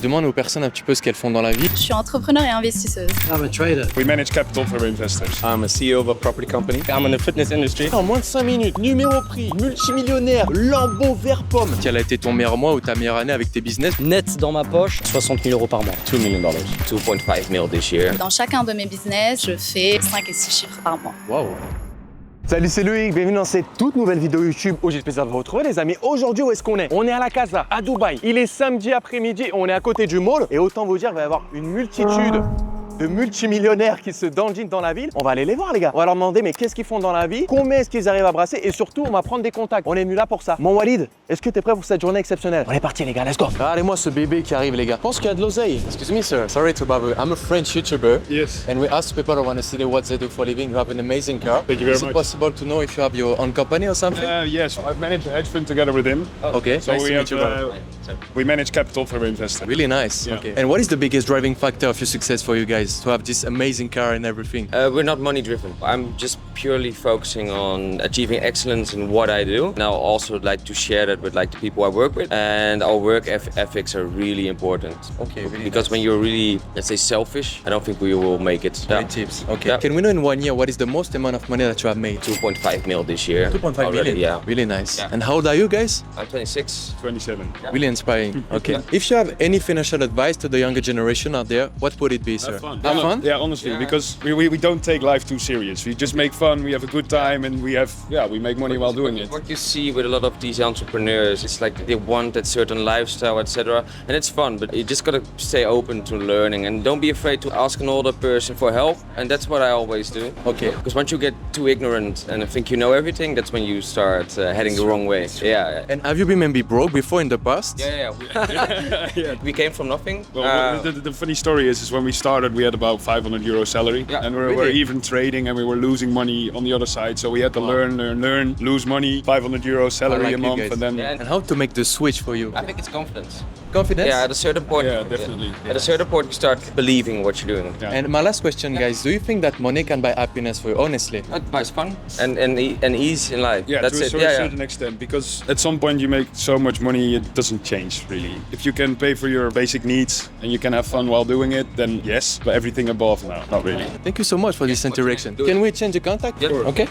Je demande aux personnes un petit peu ce qu'elles font dans la vie. Je suis entrepreneur et investisseuse. I'm a trader. We manage capital for investors. I'm a CEO of a property company. I'm in the fitness industry. En moins de 5 minutes, numéro prix, multimillionnaire, Lambo vert pomme. Quel a été ton meilleur mois ou ta meilleure année avec tes business? Net dans ma poche, 60 000 € par mois. $2 million. 2.5 mil this year. Dans chacun de mes business, je fais 5 et 6 chiffres par mois. Waouh. Salut, c'est Loïc, bienvenue dans cette toute nouvelle vidéo YouTube où j'ai le plaisir de vous retrouver les amis. Aujourd'hui, où est-ce qu'on est? On est à la Casa, à Dubaï. Il est samedi après-midi, on est à côté du mall et autant vous dire, il va y avoir une multitude de multimillionnaires qui se dandinent dans la ville. On va aller les voir les gars. On va leur demander mais qu'est-ce qu'ils font dans la vie, combien est-ce qu'ils arrivent à brasser et surtout on va prendre des contacts. On est venu là pour ça. Mon Walid, est-ce que t'es prêt pour cette journée exceptionnelle? On est parti les gars, let's go. Regardez-moi ce bébé qui arrive les gars. Je pense qu'il y a de l'oseille. Excuse me sir, sorry to bother you. I'm a French YouTuber. Yes. And we ask people around the city what they do for a living. You have an amazing car. Thank you very Is it much. possible to know if you have your own company or something? Yes, I've managed a hedge fund together with him. Okay, So nice we to have, meet you, brother. we manage capital for investors. Really nice. Yeah. Okay. And what is the biggest driving factor of your success for you guys to have this amazing car and everything? We're not money driven. I'm just purely focusing on achieving excellence in what I do. And I also like to share that with like the people I work with. And our work ethics are really important. Okay, really Because when you're really, let's say, selfish, I don't think we will make it. Great tips. Okay. Yeah. Can we know in 1 year what is the most amount of money that you have made? 2.5 mil this year. 2.5 already, million. Yeah. Really nice. Yeah. And how old are you guys? I'm 26. 27. Really inspiring. Okay. If you have any financial advice to the younger generation out there, what would it be, sir? Have fun. Have fun? Yeah, honestly, Yeah. because we don't take life too serious. We just make fun, we have a good time, and we make money while doing it. What you see with a lot of these entrepreneurs, it's like they want that certain lifestyle, etc. And it's fun, but you just gotta stay open to learning and don't be afraid to ask an older person for help. And that's what I always do. Okay. Because once you get too ignorant and think you know everything, that's when you start heading the wrong way. Yeah. And have you been maybe broke before in the past? Yeah. We came from nothing. Well, the funny story is when we started, we had about €500 salary, Yeah. and we were Really? even trading, and we were losing money on the other side. So we had to learn, lose money, €500 salary like a you month, guys. and then Yeah. And how to make the switch for you? I think it's confidence. Confidence? Yeah, at a certain point. Yeah, definitely. At a certain point, you start believing what you're doing. Yeah. And my last question, guys, do you think that money can buy happiness for you, honestly? That buys fun and ease in life. Yeah, That's to a it. certain extent, because at some point you make so much money it doesn't change really. If you can pay for your basic needs and you can have fun while doing it, then yes, but everything above, no, not really. Thank you so much for this interaction. Do it. Can we change the contact? Yeah. Okay.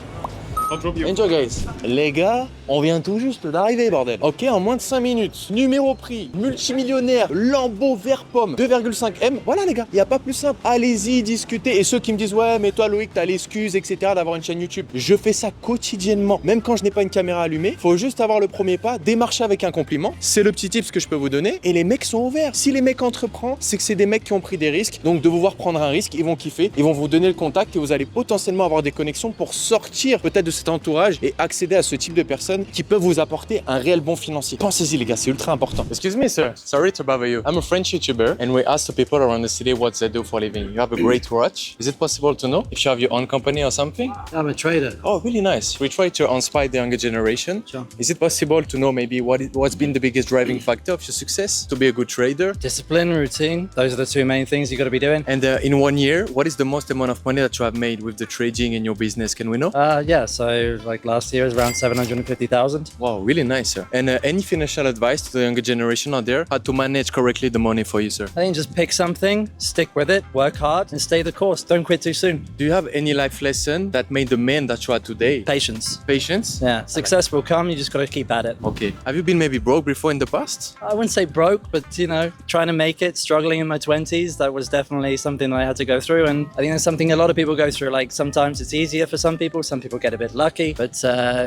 I'll drop you. Enjoy guys. Les gars, on vient tout juste d'arriver bordel. Ok, en moins de 5 minutes, numéro prix, multimillionnaire, Lambo vert pomme, 2,5 M. Voilà les gars, il n'y a pas plus simple. Allez-y, discutez. Et ceux qui me disent ouais mais toi Loïc t'as l'excuse etc d'avoir une chaîne YouTube. Je fais ça quotidiennement. Même quand je n'ai pas une caméra allumée, faut juste avoir le premier pas, démarcher avec un compliment. C'est le petit tips que je peux vous donner. Et les mecs sont ouverts. Si les mecs entreprennent, c'est que c'est des mecs qui ont pris des risques. Donc de vous voir prendre un risque, ils vont kiffer. Ils vont vous donner le contact et vous allez potentiellement avoir des connexions pour sortir peut-être de cet entourage et accéder à ce type de personnes qui peuvent vous apporter un réel bon financier. Pensez-y les gars, c'est ultra important. Excuse me, sir. Sorry to bother you. I'm a French YouTuber, and we ask the people around the city what they do for a living. You have a great watch. Is it possible to know if you have your own company or something? I'm a trader. Oh, really nice. We try to inspire the younger generation. Sure. Is it possible to know maybe what's been the biggest driving factor of your success to be a good trader? Discipline, routine, those are the two main things you got to be doing. And in 1 year, what is the most amount of money that you have made with the trading in your business? Can we know? Yeah, so like last year was around 750,000. Wow, really nice, sir. And any financial advice to the younger generation out there how to manage correctly the money for you, sir? I think just pick something, stick with it, work hard, and stay the course. Don't quit too soon. Do you have any life lesson that made the man that you are today? Patience. Patience? Yeah, success will come. You just got to keep at it. Okay. Have you been maybe broke before in the past? I wouldn't say broke, but trying to make it, struggling in my 20s, that was definitely something that I had to go through. And I think that's something a lot of people go through. Like sometimes it's easier for some people get a bit lucky. But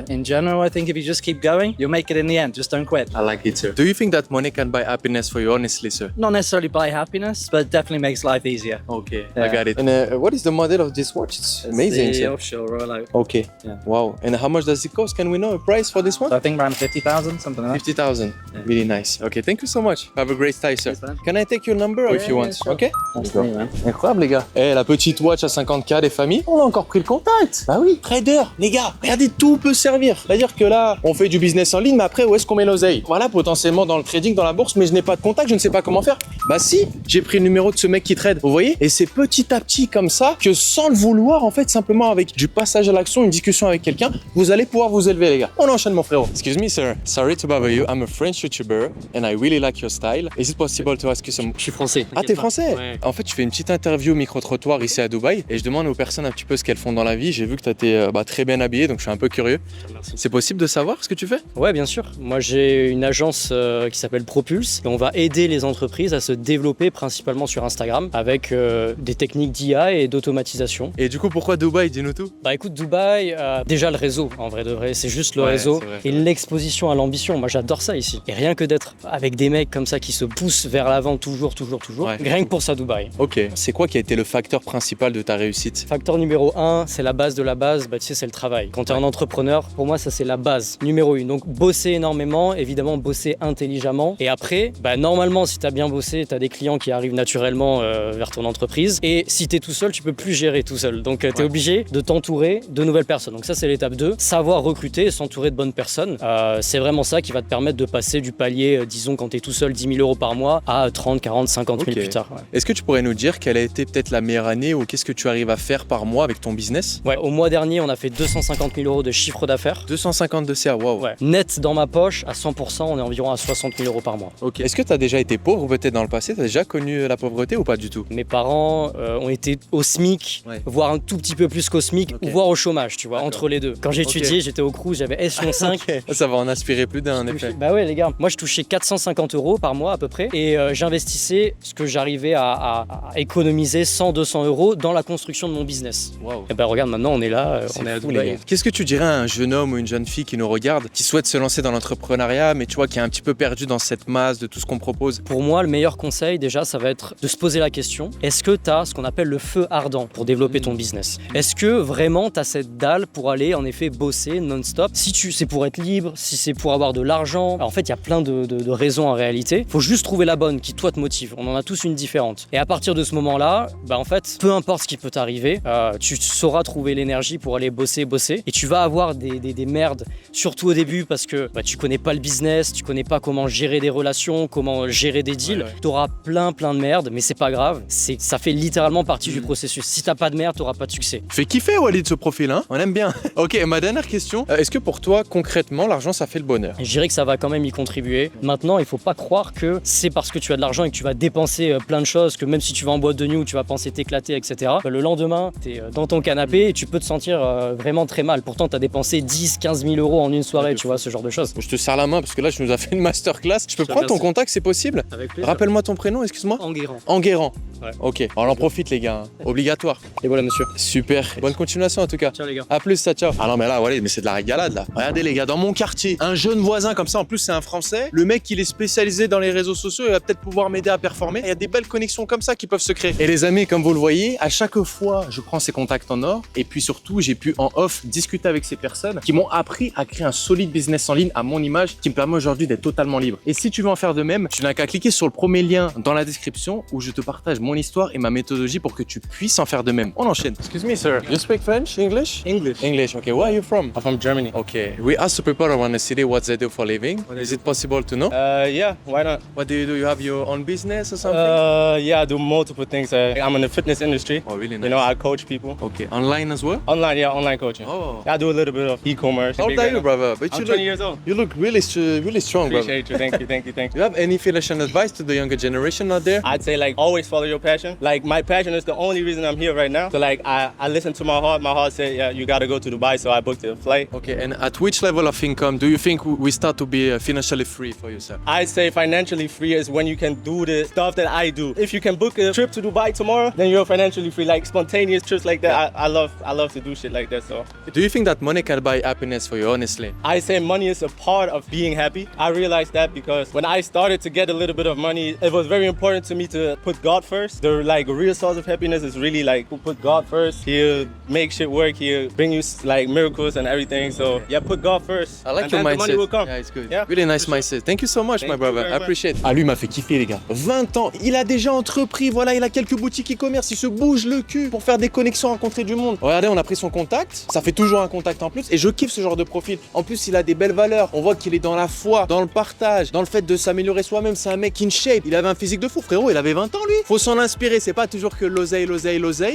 in general, I think if you just keep going, you'll make it in the end. Just don't quit. I like it, sir. Do you think that money can buy happiness for you, honestly, sir? Not necessarily buy happiness, but definitely makes life easier. Okay, Yeah. I got it. And what is the model of this watch? It's amazing, The sir. offshore Royal Oak. Okay. Yeah. Wow. And how much does it cost? Can we know a price for this one? So I think around 50,000, something like that. 50,000. Yeah. Really nice. Okay, thank you so much. Have a great style, sir. Thanks, man. Can I take your number or if you want? sure. Okay. Nice to meet you, man. Incroyable, les gars. Eh, la petite watch à 50K des familles. On a encore pris le contact. Bah oui, trader. Les gars, gars, regardez, tout peut servir. C'est-à-dire que là, on fait du business en ligne, mais après, où est-ce qu'on met l'oseille? Voilà, potentiellement dans le trading, dans la bourse, mais je n'ai pas de contact, je ne sais pas comment faire. Bah si, j'ai pris le numéro de ce mec qui trade, vous voyez? Et c'est petit à petit comme ça que sans le vouloir, en fait, simplement avec du passage à l'action, une discussion avec quelqu'un, vous allez pouvoir vous élever, les gars. On enchaîne, mon frérot. Excuse me, sir. Sorry to bother you. I'm a French YouTuber and I really like your style. Is it possible to ask you some... Je suis français. Ah, t'es français? Ouais. En fait, je fais une petite interview micro-trottoir ici à Dubaï et je demande aux personnes un petit peu ce qu'elles font dans la vie. J'ai vu que t'étais très bien habillé, donc je suis un peu curieux. Merci. C'est possible de savoir ce que tu fais? Ouais, bien sûr. Moi, j'ai une agence qui s'appelle Propulse et on va aider les entreprises à se développer principalement sur Instagram avec des techniques d'IA et d'automatisation. Et du coup, pourquoi Dubaï? Dis-nous tout. Bah écoute, Dubaï, déjà le réseau, en vrai de vrai, c'est juste le Ouais, réseau c'est vrai. et l'exposition à l'ambition. Moi, j'adore ça ici. Et rien que d'être avec des mecs comme ça qui se poussent vers l'avant toujours, Ouais. rien que pour ça, Dubaï. Ok. C'est quoi qui a été le facteur principal de ta réussite? Facteur numéro 1, c'est la base de la base, bah, tu sais, c'est le travail. Quand tu es un entrepreneur, pour moi, ça c'est la base numéro 1. Donc bosser énormément, évidemment bosser intelligemment. Et après, bah, normalement, si tu as bien bossé, tu as des clients qui arrivent naturellement vers ton entreprise. Et si tu es tout seul, tu peux plus gérer tout seul. Donc tu es obligé de t'entourer de nouvelles personnes. Donc ça, c'est l'étape 2. Savoir recruter et s'entourer de bonnes personnes. C'est vraiment ça qui va te permettre de passer du palier, disons, quand tu es tout seul, 10 000 euros par mois, à 30, 40, 50 000 Ok. plus tard. Ouais. Est-ce que tu pourrais nous dire quelle a été peut-être la meilleure année ou qu'est-ce que tu arrives à faire par mois avec ton business? Ouais, au mois dernier, on a fait 250 000 euros de chiffre d'affaires. 250 de CA, waouh. Ouais. Net dans ma poche, à 100%, on est environ à 60 000 euros par mois. Ok. Est-ce que tu as déjà été pauvre peut-être dans le passé? Tu as déjà connu la pauvreté ou pas du tout? Mes parents ont été au SMIC, Ouais. voire un tout petit peu plus qu'au SMIC, Ok. ou voire au chômage, tu vois, D'accord. entre les deux. Quand j'étudiais, j'étais au Crous, j'avais échelon 5. Ça va en aspirer plus d'un en effet. Bah ouais les gars, moi je touchais 450 euros par mois à peu près et j'investissais ce que j'arrivais à économiser 100-200 euros dans la construction de mon business. Waouh. Et bah regarde maintenant on est là, on est à fou, Dubaï. les gars. Qu'est-ce que tu dirais à un jeune homme ou une jeune fille qui nous regarde, qui souhaite se lancer dans l'entrepreneuriat, mais tu vois, qui est un petit peu perdu dans cette masse de tout ce qu'on propose? Pour moi, le meilleur conseil, déjà, ça va être de se poser la question, est-ce que tu as ce qu'on appelle le feu ardent pour développer ton business? Est-ce que vraiment tu as cette dalle pour aller, en effet, bosser non-stop? Si c'est pour être libre, si c'est pour avoir de l'argent, en fait, il y a plein de raisons en réalité. Faut juste trouver la bonne qui, toi, te motive. On en a tous une différente. Et à partir de ce moment-là, bah, en fait, peu importe ce qui peut t'arriver, tu sauras trouver l'énergie pour aller bosser. Et tu vas avoir des merdes, surtout au début, parce que bah, tu connais pas le business, tu connais pas comment gérer des relations, comment gérer des deals. Ouais. T'auras plein de merde, mais c'est pas grave. Ça fait littéralement partie du processus. Si t'as pas de merde, t'auras pas de succès. Fait kiffer Walid ce profil, hein? On aime bien. Ok, ma dernière question. Est-ce que pour toi, concrètement, l'argent, ça fait le bonheur? Je dirais que ça va quand même y contribuer. Maintenant, il faut pas croire que c'est parce que tu as de l'argent et que tu vas dépenser plein de choses, que même si tu vas en boîte de nuit où tu vas penser t'éclater, etc., le lendemain, t'es dans ton canapé et tu peux te sentir vraiment très mal. Pourtant, t'as dépensé 10-15 000 euros en une soirée, tu vois, ce genre de choses. Je te serre la main parce que là, tu nous as fait une masterclass. Je peux te prendre ton remercie. contact, c'est possible? Avec plaisir. Rappelle-moi ton prénom, excuse-moi. Enguerrand. Enguerrand. Ouais. Ok, on en profite les gars, hein. Obligatoire. Et voilà, monsieur. Super, bonne continuation en tout cas. Ciao les gars. A plus, ça, ciao. Ah non mais là, Walid, mais c'est de la régalade là. Regardez les gars, dans mon quartier, un jeune voisin comme ça, en plus c'est un Français. Le mec, il est spécialisé dans les réseaux sociaux, il va peut-être pouvoir m'aider à performer. Il y a des belles connexions comme ça qui peuvent se créer. Et les amis, comme vous le voyez, à chaque fois, je prends ces contacts en or. Et puis surtout, j'ai pu en off discuter avec ces personnes qui m'ont appris à créer un solide business en ligne à mon image, qui me permet aujourd'hui d'être totalement libre. Et si tu veux en faire de même, tu n'as qu'à cliquer sur le premier lien dans la description où je te partage mon histoire et ma méthodologie pour que tu puisses en faire de même. On enchaîne. Excuse me, sir. You speak French, English? English. English. Okay. Where are you from? I'm from Germany. Okay. We ask the people around the city what they do for a living. Is it possible to know? Yeah, why not? What do you do? You have your own business or something? Yeah, I do multiple things. I'm in the fitness industry. Oh, really nice. You know, I coach people. Okay. Online as well? Online, yeah, online coaching. Oh. I do a little bit of e-commerce. How old are you, brother? But I'm you 20 years old. You look really strong, brother. Appreciate you. Thank you, thank you, thank Do you. you have any financial advice to the younger generation out there? I'd say like always follow your passion. Like my passion is the only reason I'm here right now. So like I listen to my heart. My heart said, yeah, you gotta go to Dubai. So I booked a flight. Okay. And at which level of income do you think we start to be financially free for yourself? I'd say financially free is when you can do the stuff that I do. If you can book a trip to Dubai tomorrow, then you're financially free. Like spontaneous trips like that, I love to do shit like that. So Do you think that money can buy happiness for you, honestly? I say money is a part of being happy. I realized that because when I started to get a little bit of money, it was very important to me to put God first. first. The like real source of happiness is really like who put God first. He'll make shit work. He'll bring you like miracles and everything. So yeah, put God first. I like and your then the money mindset. will come. Yeah, it's good. Yeah, Really nice for sure. mindset. Thank you so much, Thank my you brother. very I much. appreciate. Ah, lui m'a fait kiffer, les gars. 20 ans, il a déjà entrepris, voilà, il a quelques boutiques e-commerce, il se bouge le cul pour faire des connexions, rencontrer du monde. Regardez, on a pris son contact, ça fait toujours un contact en plus, et je kiffe ce genre de profil. En plus, il a des belles valeurs. On voit qu'il est dans la foi, dans le partage, dans le fait de s'améliorer soi-même. C'est un mec in shape. Il avait un physique de fou, frérot. Il avait 20 ans, lui. Faut s'en inspirer. C'est pas toujours que l'oseille,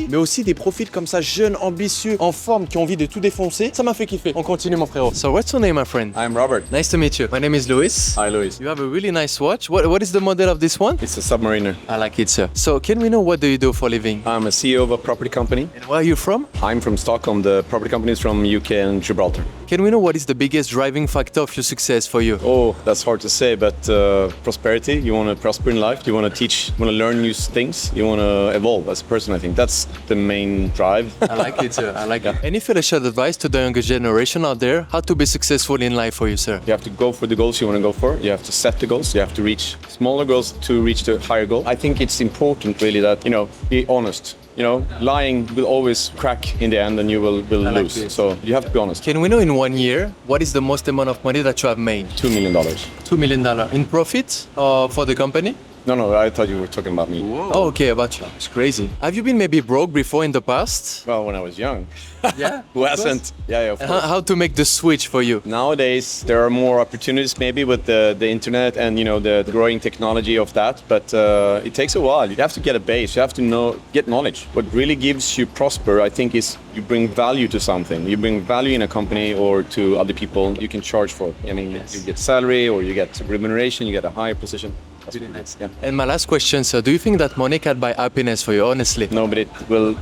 mais aussi des profils comme ça, jeunes, ambitieux, en forme, qui ont envie de tout défoncer. Ça m'a fait kiffer. On continue, mon frérot. So, what's your name, my friend? I'm Robert. Nice to meet you. My name is Louis. Hi, Louis. You have a really nice watch. What is the model of this one? It's a Submariner. I like it, sir. So, can we know what do you do for a living? I'm a CEO of a property company. And where are you from? I'm from Stockholm. The property company is from UK and Gibraltar. Can we know what is the biggest driving factor of your success for you? Oh, that's hard to say, but prosperity. You want to prosper in life. You want to teach. You want to learn new things. You want to evolve as a person. I think that's the main drive. I like it, sir. I like it. Any financial advice to the younger generation out there? How to be successful in life for you, sir? You have to go for the goals you want to go for. You have to set the goals. You have to reach smaller goals to reach the higher goal. I think it's important, really, that be honest. Lying will always crack in the end, and you will like lose. this. So you have to be honest. Can we know in 1 year what is the most amount of money that you have made? $2 million. $2 million in profit for the company? No, I thought you were talking about me. Oh, okay, about you. It's crazy. Have you been maybe broke before in the past? Well, when I was young. Yeah. Who hasn't? Yeah, of And course. how to make the switch for you? Nowadays, there are more opportunities maybe with the internet and the growing technology of that, but it takes a while. You have to get a base. You have to get knowledge. What really gives you prosper, I think, is you bring value to something. You bring value in a company or to other people. You can charge for it. I mean, you get salary or you get remuneration. You get a higher position. That's really nice. Yeah. And my last question, sir, do you think that money can buy happiness for you, honestly? No, but it will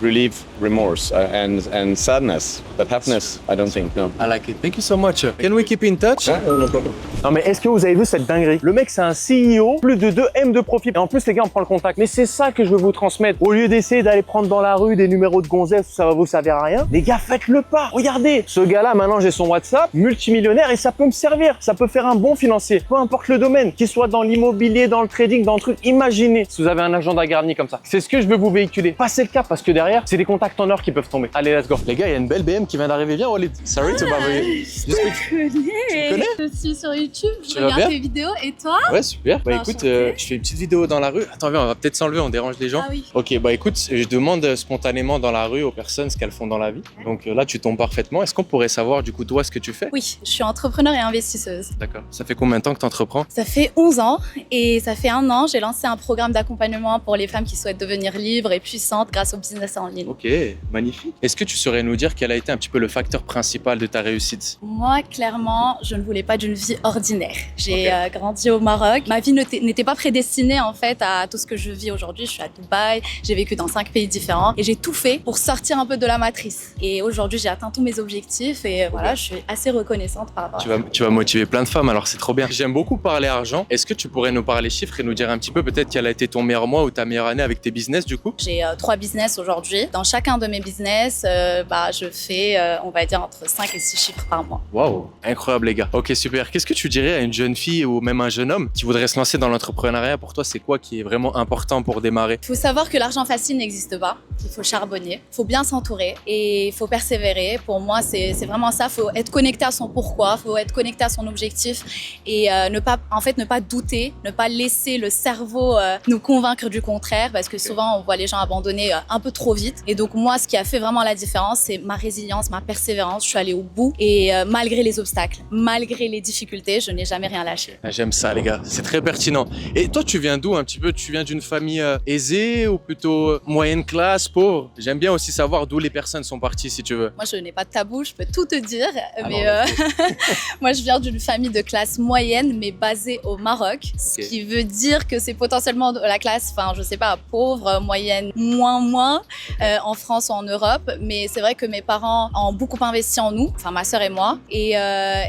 relieve remorse and sadness. But happiness, I don't think. No. I like it. Thank you so much. Sir. Can we keep in touch? No problem. Non mais est-ce que vous avez vu cette dinguerie? Le mec c'est un CEO, plus de 2 M de profit. Et en plus les gars on prend le contact. Mais c'est ça que je veux vous transmettre. Au lieu d'essayer d'aller prendre dans la rue des numéros de gonzesses, ça va vous servir à rien. Les gars faites le pas. Regardez, ce gars-là maintenant j'ai son WhatsApp, multimillionnaire et ça peut me servir. Ça peut faire un bon financier. Peu importe le domaine, qu'il soit dans l'immobilier, dans le trading, dans le truc. Imaginez si vous avez un agenda garni comme ça. C'est ce que je veux vous véhiculer. Passez le cap parce que derrière c'est des contacts en or qui peuvent tomber. Allez let's go. Les gars, il y a une belle BM qui vient d'arriver. Viens, Walid. Sorry to bother you. Je te connais. Je suis sur YouTube, je Tu vas bien regarde tes vidéos et toi? Ouais, super. Bah écoute, Enchanté. je fais une petite vidéo dans la rue. Attends, viens, on va peut-être s'enlever, on dérange les gens. Ah oui. Ok, bah écoute, je demande spontanément dans la rue aux personnes ce qu'elles font dans la vie. Donc là, tu tombes parfaitement. Est-ce qu'on pourrait savoir du coup toi ce que tu fais? Oui, je suis entrepreneur et investisseuse. D'accord. Ça fait combien de temps que tu entreprends? Ça fait 11 ans et ça fait 1 an, j'ai lancé un programme d'accompagnement pour les femmes qui souhaitent devenir libres et puissantes grâce au business en ligne. Ok, magnifique. Est-ce que tu saurais nous dire quel a été un petit peu le facteur principal de ta réussite? Moi, clairement, je ne voulais pas d'une vie ordinaire. J'ai grandi au Maroc. Ma vie n'était pas prédestinée en fait à tout ce que je vis aujourd'hui. Je suis à Dubaï, j'ai vécu dans 5 pays différents et j'ai tout fait pour sortir un peu de la matrice. Et aujourd'hui, j'ai atteint tous mes objectifs et voilà, je suis assez reconnaissante par rapport à ça. Tu vas motiver plein de femmes, alors c'est trop bien. J'aime beaucoup parler argent. Est-ce que tu pourrais nous parler chiffres et nous dire un petit peu peut-être quel a été ton meilleur mois ou ta meilleure année avec tes business du coup? J'ai 3 business aujourd'hui. Dans chacun de mes business, je fais, on va dire, entre 5 et 6 chiffres par mois. Waouh, incroyable les gars. Ok, super. Qu'est-ce que tu dirais à une jeune fille ou même un jeune homme qui voudrait se lancer dans l'entrepreneuriat? Pour toi, c'est quoi qui est vraiment important pour démarrer? Il faut savoir que l'argent facile n'existe pas. Il faut charbonner, il faut bien s'entourer et il faut persévérer. Pour moi, c'est vraiment ça. Il faut être connecté à son pourquoi, il faut être connecté à son objectif et ne pas douter, ne pas laisser le cerveau nous convaincre du contraire parce que souvent, on voit les gens abandonner un peu trop vite. Et donc moi, ce qui a fait vraiment la différence, c'est ma résilience, ma persévérance. Je suis allée au bout et malgré les obstacles, malgré les difficultés, je n'ai jamais rien lâché. Ah, j'aime ça les gars, c'est très pertinent. Et toi, tu viens d'où un petit peu? Tu viens d'une famille aisée ou plutôt moyenne classe, pauvre? J'aime bien aussi savoir d'où les personnes sont parties si tu veux. Moi, je n'ai pas de tabou, je peux tout te dire. Mais moi, je viens d'une famille de classe moyenne, mais basée au Maroc. Ce qui veut dire que c'est potentiellement de la classe, je sais pas, pauvre, moyenne, moins, en France ou en Europe. Mais c'est vrai que mes parents ont beaucoup investi en nous, ma sœur et moi. Et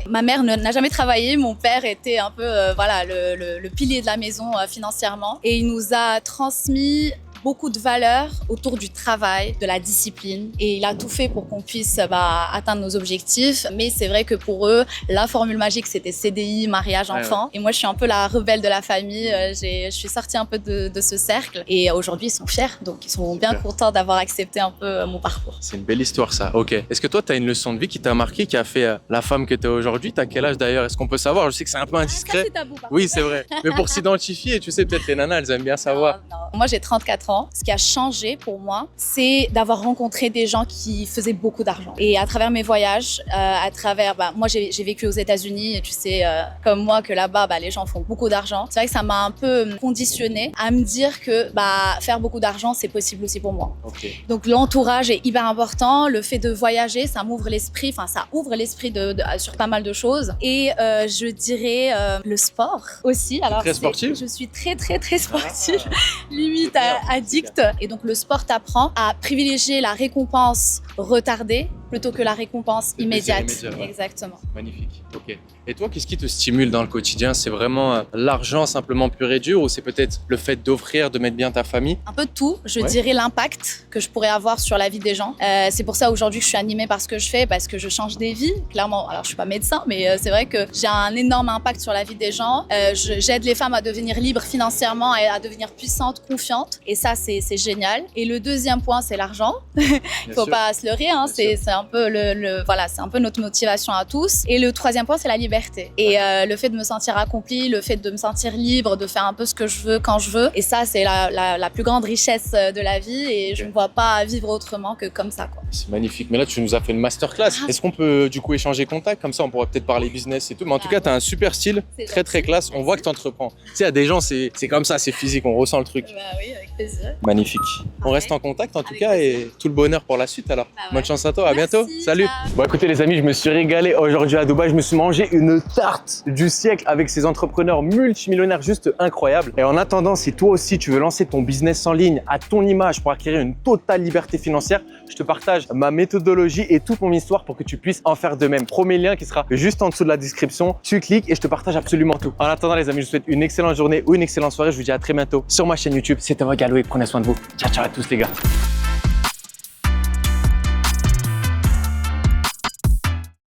ma mère n'a jamais travaillé. Mon père était un peu le pilier de la maison financièrement. Et il nous a transmis beaucoup de valeurs autour du travail, de la discipline. Et il a tout fait pour qu'on puisse atteindre nos objectifs. Mais c'est vrai que pour eux, la formule magique, c'était CDI, mariage, enfant. Et moi, je suis un peu la rebelle de la famille. Je suis sortie un peu de ce cercle. Et aujourd'hui, ils sont fiers. Donc, ils sont bien contents d'avoir accepté un peu mon parcours. C'est une belle histoire, ça. Ok. Est-ce que toi, tu as une leçon de vie qui t'a marqué, qui a fait la femme que tu es aujourd'hui? T'as quel âge d'ailleurs? Est-ce qu'on peut savoir? Je sais que c'est un peu indiscret. Ça, c'est tabou, oui, c'est vrai. Mais pour s'identifier, tu sais, peut-être les nanas, elles aiment bien savoir. Non. Moi, j'ai 34 ans. Ce qui a changé pour moi, c'est d'avoir rencontré des gens qui faisaient beaucoup d'argent. Et à travers mes voyages, moi, j'ai vécu aux États-Unis et tu sais, comme moi, que là-bas, les gens font beaucoup d'argent. C'est vrai que ça m'a un peu conditionnée à me dire que faire beaucoup d'argent, c'est possible aussi pour moi. Okay. Donc, l'entourage est hyper important. Le fait de voyager, ça m'ouvre l'esprit. Enfin, ça ouvre l'esprit sur pas mal de choses. Et je dirais le sport aussi. Alors, très sportive? Je suis très, très, très sportive. Limite addict. Et donc, le sport t'apprend à privilégier la récompense retardée plutôt que la récompense immédiate. Ouais. Exactement. Magnifique. Ok. Et toi, qu'est-ce qui te stimule dans le quotidien? C'est vraiment l'argent simplement pur et dur, ou c'est peut-être le fait d'offrir, de mettre bien ta famille? Un peu de tout. Je dirais l'impact que je pourrais avoir sur la vie des gens. C'est pour ça aujourd'hui que je suis animée par ce que je fais, parce que je change des vies, clairement. Alors, je suis pas médecin, mais c'est vrai que j'ai un énorme impact sur la vie des gens. J'aide les femmes à devenir libres financièrement et à devenir puissantes, confiantes. Et ça, c'est génial. Et le deuxième point, c'est l'argent. Faut pas se leurrer, hein. C'est un peu c'est un peu notre motivation à tous. Et le troisième point, c'est la liberté. Et le fait de me sentir accomplie, le fait de me sentir libre, de faire un peu ce que je veux quand je veux. Et ça, c'est la plus grande richesse de la vie. Et je ne vois pas vivre autrement que comme ça, quoi. C'est magnifique. Mais là, tu nous as fait une masterclass. Est-ce qu'on peut du coup échanger contact? Comme ça, on pourrait peut-être parler business et tout. Mais en tout cas, tu as un super style, très très classe. On voit que tu entreprends. Tu sais, il y a des gens, c'est comme ça, c'est physique, on ressent le truc. Oui, avec plaisir. Magnifique. On reste en contact en tout cas et tout le bonheur pour la suite alors. Bonne chance à toi, à bientôt. Salut. Bon, écoutez les amis, je me suis régalé aujourd'hui à Dubaï. Je me suis mangé une tarte du siècle avec ces entrepreneurs multimillionnaires juste incroyables. Et en attendant, si toi aussi tu veux lancer ton business en ligne à ton image pour acquérir une totale liberté financière, je te partage ma méthodologie et toute mon histoire pour que tu puisses en faire de même. Premier lien qui sera juste en dessous de la description. Tu cliques et je te partage absolument tout. En attendant les amis, je vous souhaite une excellente journée ou une excellente soirée. Je vous dis à très bientôt sur ma chaîne YouTube. C'était Galoé. Prenez soin de vous. Ciao, ciao à tous les gars.